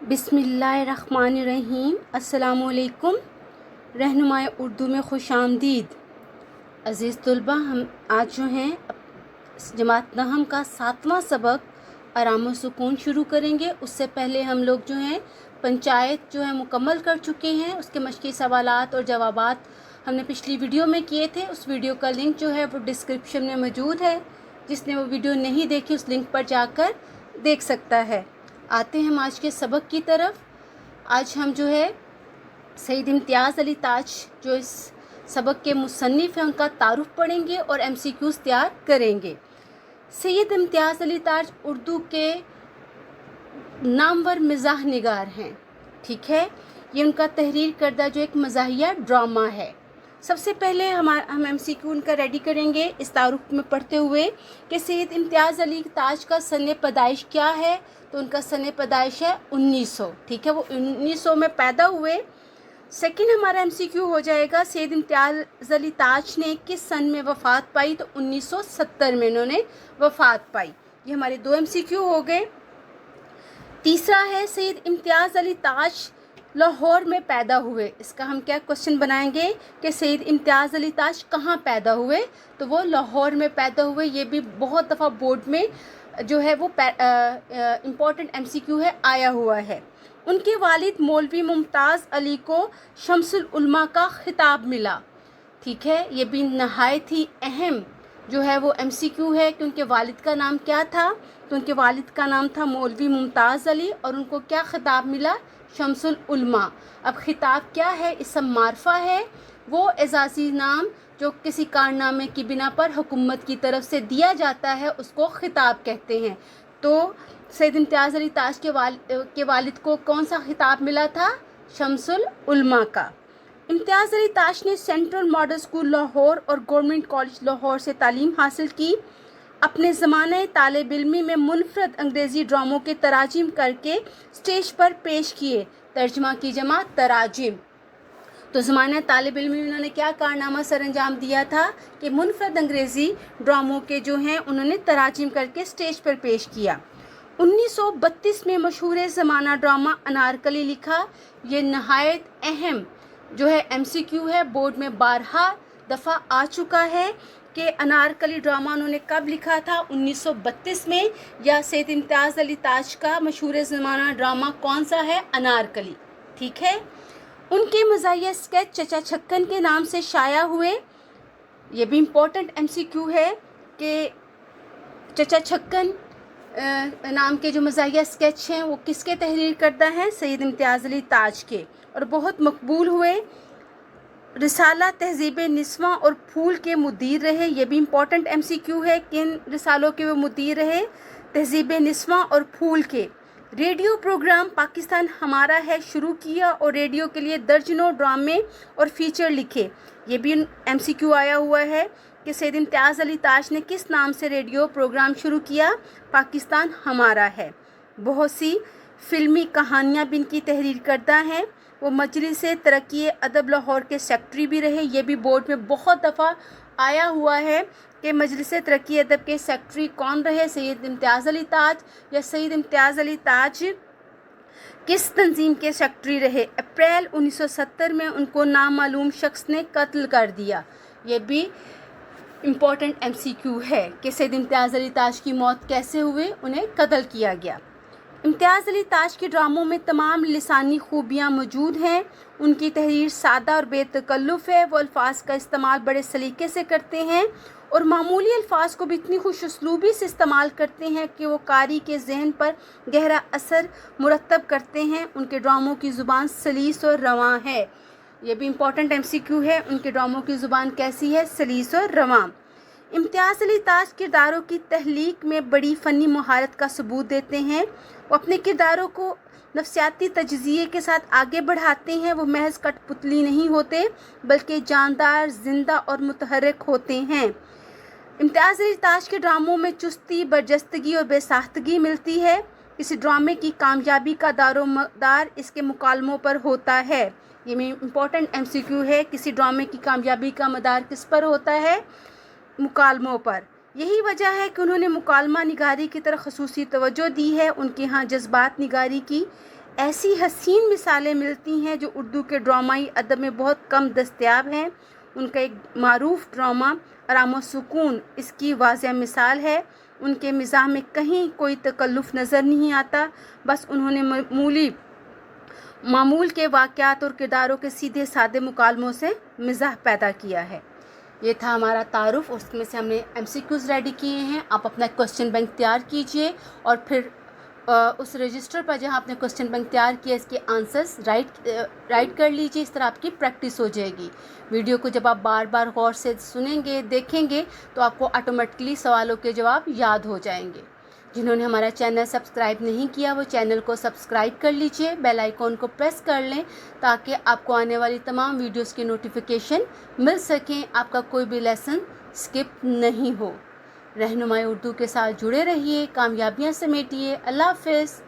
बिस्मिल्लाहिर्रहमानिर्रहीम। अस्सलामु अलैकुम। रहनुमाए उर्दू में खुश आमदीद। अज़ीज़ तलबा, हम आज जो हैं जमात नहम का 7वां सबक आराम व सुकून शुरू करेंगे। उससे पहले हम लोग जो हैं पंचायत जो है मुकम्मल कर चुके हैं। उसके मश्की सवालात और जवाबात हमने पिछली वीडियो में किए थे। उस वीडियो का लिंक जो है वो डिस्क्रिप्शन में मौजूद है। जिसने वो वीडियो नहीं देखी उस लिंक पर जाकर देख सकता है। आते हैं हम आज के सबक की तरफ। आज हम जो है सईद इम्तियाज़ अली ताज जो इस सबक के मुसन्निफ़ हैं उनका तारुफ पढ़ेंगे और MCQs तैयार करेंगे। सईद इम्तियाज़ अली ताज उर्दू के नामवर मिज़ाह निगार हैं। ठीक है, ये उनका तहरीर करदा जो एक मज़ाहिया ड्रामा है। सबसे पहले हम MCQ उनका रेडी करेंगे इस तारुफ में पढ़ते हुए कि सईद इम्तियाज़ अली ताज का सन पैदाइश क्या है। तो उनका सन पैदाइश है 1900। ठीक है, वो 1900 में पैदा हुए। सेकंड हमारा MCQ हो जाएगा सईद इम्तियाज़ अली ताज ने किस सन में वफ़ात पाई। तो 1970 में इन्होंने वफ़ात पाई। ये हमारे 2 MCQ हो गए। तीसरा है सईद इम्तियाज़ अली ताज लाहौर में पैदा हुए। इसका हम क्या क्वेश्चन बनाएंगे कि सईद इम्तियाज़ अली ताज कहाँ पैदा हुए। तो वो लाहौर में पैदा हुए। ये भी बहुत दफ़ा बोर्ड में जो है वो इम्पॉर्टेंट MCQ है, आया हुआ है। उनके वालिद मौलवी मुमताज़ अली को शम्सुल उलमा का खिताब मिला। ठीक है, ये भी नहायत ही अहम जो है वो MCQ है कि उनके वालिद का नाम क्या था। तो उनके वालिद का नाम था मौलवी मुमताज़ अली और उनको क्या खिताब मिला, शम्सुल उलमा। अब खिताब क्या है, इसम मारफा है, वो एजाज़ी नाम जो किसी कारनामे की बिना पर हुकूमत की तरफ से दिया जाता है उसको खिताब कहते हैं। तो सईद इम्तियाज़ अली ताज के वालिद को कौन सा खिताब मिला था, शम्सुल उलमा का। इम्तियाज़ अली ताज ने सेंट्रल मॉडल स्कूल लाहौर और गवर्नमेंट कॉलेज लाहौर से तालीम हासिल की। अपने ज़माने तालिब इल्मी में मुनफरद अंग्रेज़ी ड्रामों के तराजिम करके स्टेज पर पेश किए। तर्जमा की जमा तराजिम। तो ज़माने तालिब इल्मी में उन्होंने क्या कारनामा सर अंजाम दिया था कि मुनफरद अंग्रेज़ी ड्रामों के जो हैं उन्होंने तराजिम करके स्टेज पर पेश किया। 1932 में मशहूर ज़माना ड्रामा अनारकली लिखा। ये नहायत अहम जो है MCQ है, बोर्ड में 12 दफ़ा आ चुका है कि अनारकली ड्रामा उन्होंने कब लिखा था, 1932 में। या सईद इम्तियाज़ अली ताज का मशहूर ज़माना ड्रामा कौन सा है, अनारकली। ठीक है, उनके मज़ाहिया स्केच चचा छक्कन के नाम से शाया हुए। ये भी इम्पोर्टेंट MCQ है कि चचा छक्कन नाम के जो मज़ाहिया स्केच हैं वो किसके तहरीर करदा हैं, सईद इम्तियाज़ अली ताज के, और बहुत मकबूल हुए। रिसाला तहज़ीब निस्वां और फूल के मुदीर रहे। ये भी इम्पोर्टेंट MCQ है, किन रिसालों के वो मुदीर रहे, तहज़ीब निस्वां और फूल के। रेडियो प्रोग्राम पाकिस्तान हमारा है शुरू किया और रेडियो के लिए दर्जनों ड्रामे और फीचर लिखे। ये भी MCQ आया हुआ है कि सईद इम्तियाज़ अली ताज ने किस नाम से रेडियो प्रोग्राम शुरू किया, पाकिस्तान हमारा है। बहुत सी फ़िल्मी कहानियाँ भी इनकी तहरीर करदा हैं। वो मजलिस तरक्की अदब लाहौर के सेक्रेटरी भी रहे। ये भी बोर्ड में बहुत दफ़ा आया हुआ है कि मजलिस तरक्की अदब के सेक्रेटरी कौन रहे, सईद इम्तियाज़ अली ताज, या सईद इम्तियाज़ अली ताज किस तंजीम के सेक्रेटरी रहे। अप्रैल 1970 में उनको नामालूम शख्स ने कत्ल कर दिया। ये भी इम्पोर्टेंट MCQ है कि सईद इम्तियाज़ अली ताज की मौत कैसे हुई, उन्हें कत्ल किया गया। इम्तियाज़ अली ताज के ड्रामों में तमाम लिसानी खूबियाँ मौजूद हैं। उनकी तहरीर सादा और बेतकल्लुफ़ है। वो अल्फाज का इस्तेमाल बड़े सलीके से करते हैं और मामूली अल्फाज को भी इतनी खुश उसलूबी से इस्तेमाल करते हैं कि वो कारी के जहन पर गहरा असर मुरतब करते हैं। उनके ड्रामों की ज़ुबान सलीस और रवां है। ये भी इम्पोर्टेंट MCQ है, उनके ड्रामों की ज़ुबान कैसी है, सलीस और रवां। इम्तियाज़ अली ताज किरदारों की तहलीक में बड़ी फ़नी महारत का सबूत देते हैं। वो अपने किरदारों को नफ्सियाती तजज़िये के साथ आगे बढ़ाते हैं। वो महज कठपुतली नहीं होते बल्कि जानदार, ज़िंदा और मुतहर्रिक होते हैं। इम्तियाज़ अली ताज के ड्रामों में चुस्ती, बरजस्तगी और बेसाख्तगी मिलती है। किसी ड्रामे की कामयाबी का दारोमदार इसके मुकालमों पर होता है। ये में इम्पोर्टेंट MCQ है, किसी ड्रामे की कामयाबी का मदार किस पर होता है, मुकालमों पर। यही वजह है कि उन्होंने मुकालमा निगारी की तरफ खसूसी तवज्जो दी है। उनके यहाँ जज्बात निगारी की ایسی حسین مثالیں ملتی ہیں جو اردو کے ڈرامائی ادب میں بہت کم دستیاب ہیں۔ ان کا ایک معروف ڈرامہ آرام و سکون اس کی واضح مثال ہے۔ ان کے مزاح میں کہیں کوئی تکلف نظر نہیں آتا، بس انہوں نے معمول کے واقعات اور کرداروں کے سیدھے سادے مکالموں سے مزاح پیدا کیا ہے۔ یہ تھا ہمارا تعارف، اس میں سے ہم نے MCQs ریڈی کیے ہیں۔ آپ اپنا کوسچن بینک تیار کیجئے اور پھر اس رجسٹر پر جہاں آپ نے کوسچن بینک تیار کیا اس کے آنسرز رائٹ کر لیجئے۔ اس طرح آپ کی پریکٹس ہو جائے گی۔ ویڈیو کو جب آپ بار بار غور سے سنیں گے، دیکھیں گے تو آپ کو آٹومیٹکلی سوالوں کے جواب یاد ہو جائیں گے۔ جنہوں نے ہمارا چینل سبسکرائب نہیں کیا وہ چینل کو سبسکرائب کر لیجئے، بیل آئیکن کو پریس کر لیں تاکہ آپ کو آنے والی تمام ویڈیوز کی نوٹیفیکیشن مل سکیں، آپ کا کوئی بھی لیسن سکپ نہیں ہو۔ رہنمائی اردو کے ساتھ جڑے رہیے، کامیابیاں سمیٹیے۔ اللہ حافظ۔